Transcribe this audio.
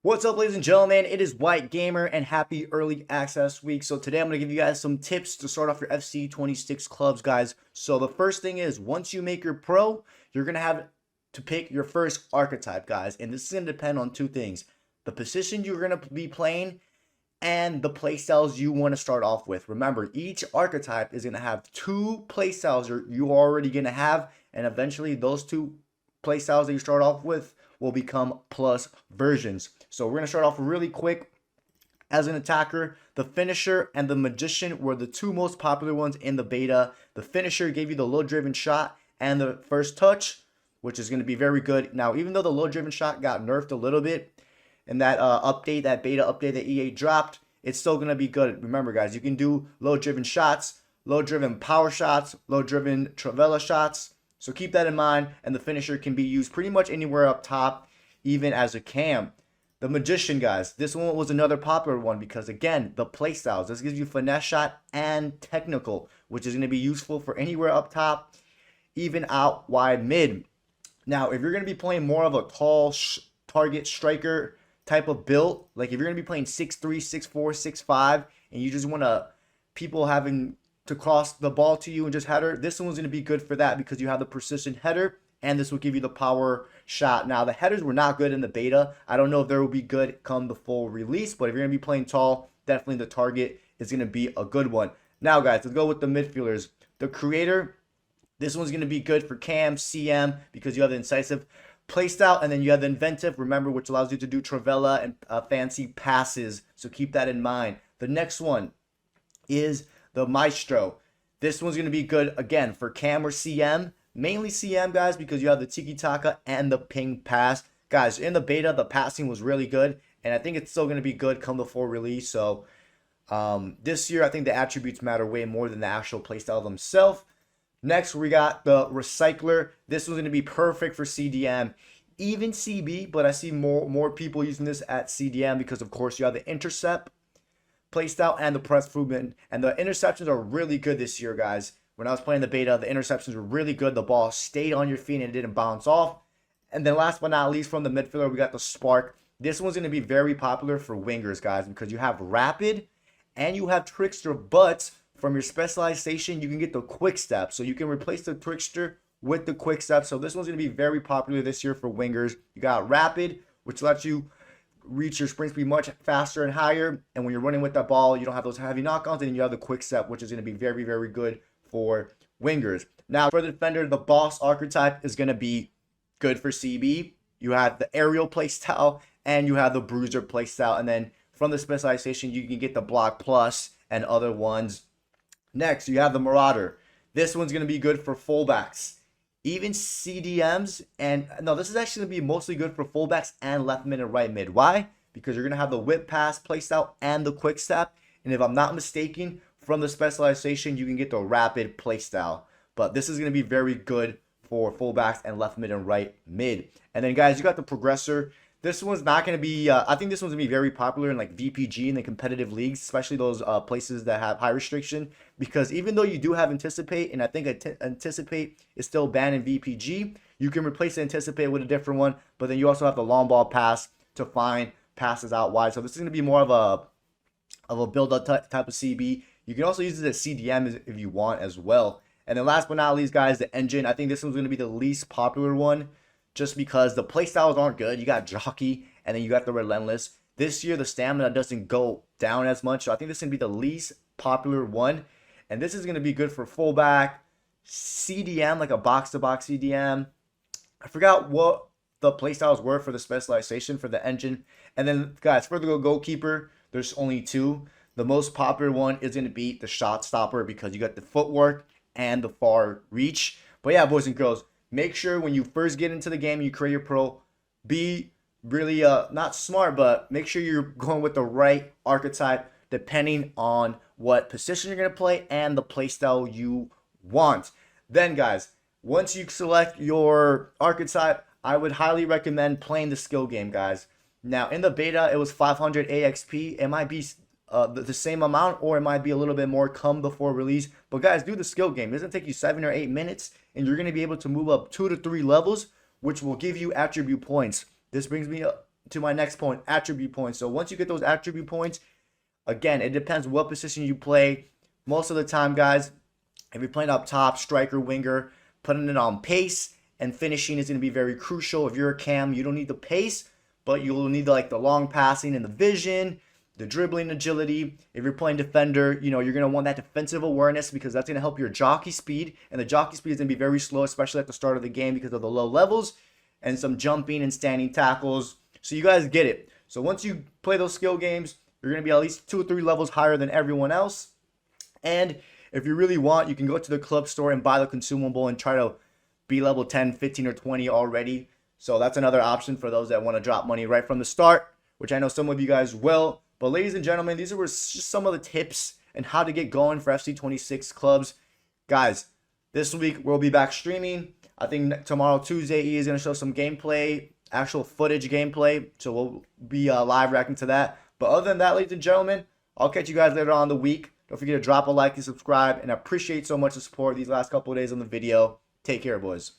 What's up, ladies and gentlemen? It is White Gamer and happy early access week. So today I'm going to give you guys some tips to start off your FC 26 clubs, guys. So the first thing is, once you make your pro, you're going to have to pick your first archetype, guys. And this is going to depend on two things: the position you're going to be playing and the playstyles you want to start off with. Remember, each archetype is going to have two playstyles you're already going to have, and eventually those two playstyles that you start off with will become plus versions. So we're going to start off really quick. As an attacker, the finisher and the magician were the two most popular ones in the beta. The finisher gave you the low driven shot and the first touch, which is going to be very good. Now, even though the low driven shot got nerfed a little bit in that that beta update that EA dropped, it's still going to be good. Remember, guys, you can do low driven shots, low driven power shots, low driven Travella shots. So keep that in mind, and the finisher can be used pretty much anywhere up top, even as a cam. The magician, guys, this one was another popular one because, again, the playstyles. This gives you finesse shot and technical, which is going to be useful for anywhere up top, even out wide mid. Now, if you're going to be playing more of a tall target striker type of build, like if you're going to be playing 6'3", 6'4", 6'5", and you just want people having to cross the ball to you and just header, this one's going to be good for that because you have the precision header, and this will give you the power shot. Now, the headers were not good in the beta. I don't know if they will be good come the full release, but if you're going to be playing tall, definitely the target is going to be a good one. Now, guys, let's go with the midfielders. The creator, this one's going to be good for cam, CM, because you have the incisive playstyle, and then you have the inventive, remember, which allows you to do Travella and fancy passes, so keep that in mind. The next one is the Maestro. This one's going to be good, again, for cam or CM. Mainly CM, guys, because you have the tiki-taka and the ping pass. Guys, in the beta, the passing was really good, and I think it's still going to be good come the full release. So this year, I think the attributes matter way more than the actual playstyle themselves. Next, we got the Recycler. This one's going to be perfect for CDM, even CB, but I see more people using this at CDM because, of course, you have the intercept playstyle and the press movement, and the interceptions are really good this year, guys. When I was playing the beta, the interceptions were really good. The ball stayed on your feet and it didn't bounce off. And then last but not least, from the midfielder, we got the Spark. This one's going to be very popular for wingers, guys, because you have Rapid and you have Trickster, but from your specialization, you can get the Quick Step. So you can replace the Trickster with the Quick Step. So this one's going to be very popular this year for wingers. You got Rapid, which lets you reach your sprint speed much faster and higher. And when you're running with that ball, you don't have those heavy knockouts, and you have the Quick Step, which is going to be very, very good for wingers. Now, for the defender, the boss archetype is going to be good for CB. You have the aerial playstyle and you have the bruiser playstyle. And then from the specialization, you can get the block plus and other ones. Next, you have the Marauder. This one's going to be good for fullbacks, even CDMs. And no, this is actually going to be mostly good for fullbacks and left mid and right mid. Why? Because you're going to have the whip pass playstyle and the quick step. And if I'm not mistaken, from the specialization, you can get the rapid playstyle. But this is going to be very good for fullbacks and left mid and right mid. And then, guys, you got the progressor. This one's not going to be, I think this one's going to be very popular in like VPG and the competitive leagues, especially those places that have high restriction. Because even though you do have anticipate, and I think anticipate is still banned in VPG, you can replace anticipate with a different one. But then you also have the long ball pass to find passes out wide. So this is going to be more of a build-up type of CB. You can also use it as CDM if you want as well. And then last but not least, guys, the engine. I think this one's going to be the least popular one just because the playstyles aren't good. You got Jockey and then you got the Relentless. This year, the stamina doesn't go down as much. So I think this is going to be the least popular one. And this is going to be good for fullback, CDM, like a box-to-box CDM. I forgot what the playstyles were for the specialization for the engine. And then, guys, for the goalkeeper, there's only two. The most popular one is going to be the shot stopper because you got the footwork and the far reach. But yeah, boys and girls, make sure when you first get into the game, you create your pro, be really not smart, but make sure you're going with the right archetype depending on what position you're going to play and the playstyle you want. Then, guys, once you select your archetype, I would highly recommend playing the skill game, guys. Now, in the beta, it was 500 AXP. It might be the same amount, or it might be a little bit more come before release. But guys, do the skill game. It doesn't take you 7 or 8 minutes, and you're going to be able to move up 2 to 3 levels, which will give you attribute points. This brings me to my next point, attribute points. So once you get those attribute points, again, it depends what position you play. Most of the time, guys, if you're playing up top, striker, winger, putting it on pace and finishing is going to be very crucial. If you're a cam, you don't need the pace, but you'll need the long passing and the vision, the dribbling agility. If you're playing defender, you're going to want that defensive awareness because that's going to help your jockey speed. And the jockey speed is going to be very slow, especially at the start of the game because of the low levels and some jumping and standing tackles. So you guys get it. So once you play those skill games, you're going to be at least 2 or 3 levels higher than everyone else. And if you really want, you can go to the club store and buy the consumable and try to be level 10, 15, or 20 already. So that's another option for those that want to drop money right from the start, which I know some of you guys will. But ladies and gentlemen, these were just some of the tips and how to get going for FC26 clubs. Guys, this week we'll be back streaming. I think tomorrow, Tuesday, E is going to show some gameplay, actual footage gameplay. So we'll be live reacting to that. But other than that, ladies and gentlemen, I'll catch you guys later on in the week. Don't forget to drop a like and subscribe. And I appreciate so much the support these last couple of days on the video. Take care, boys.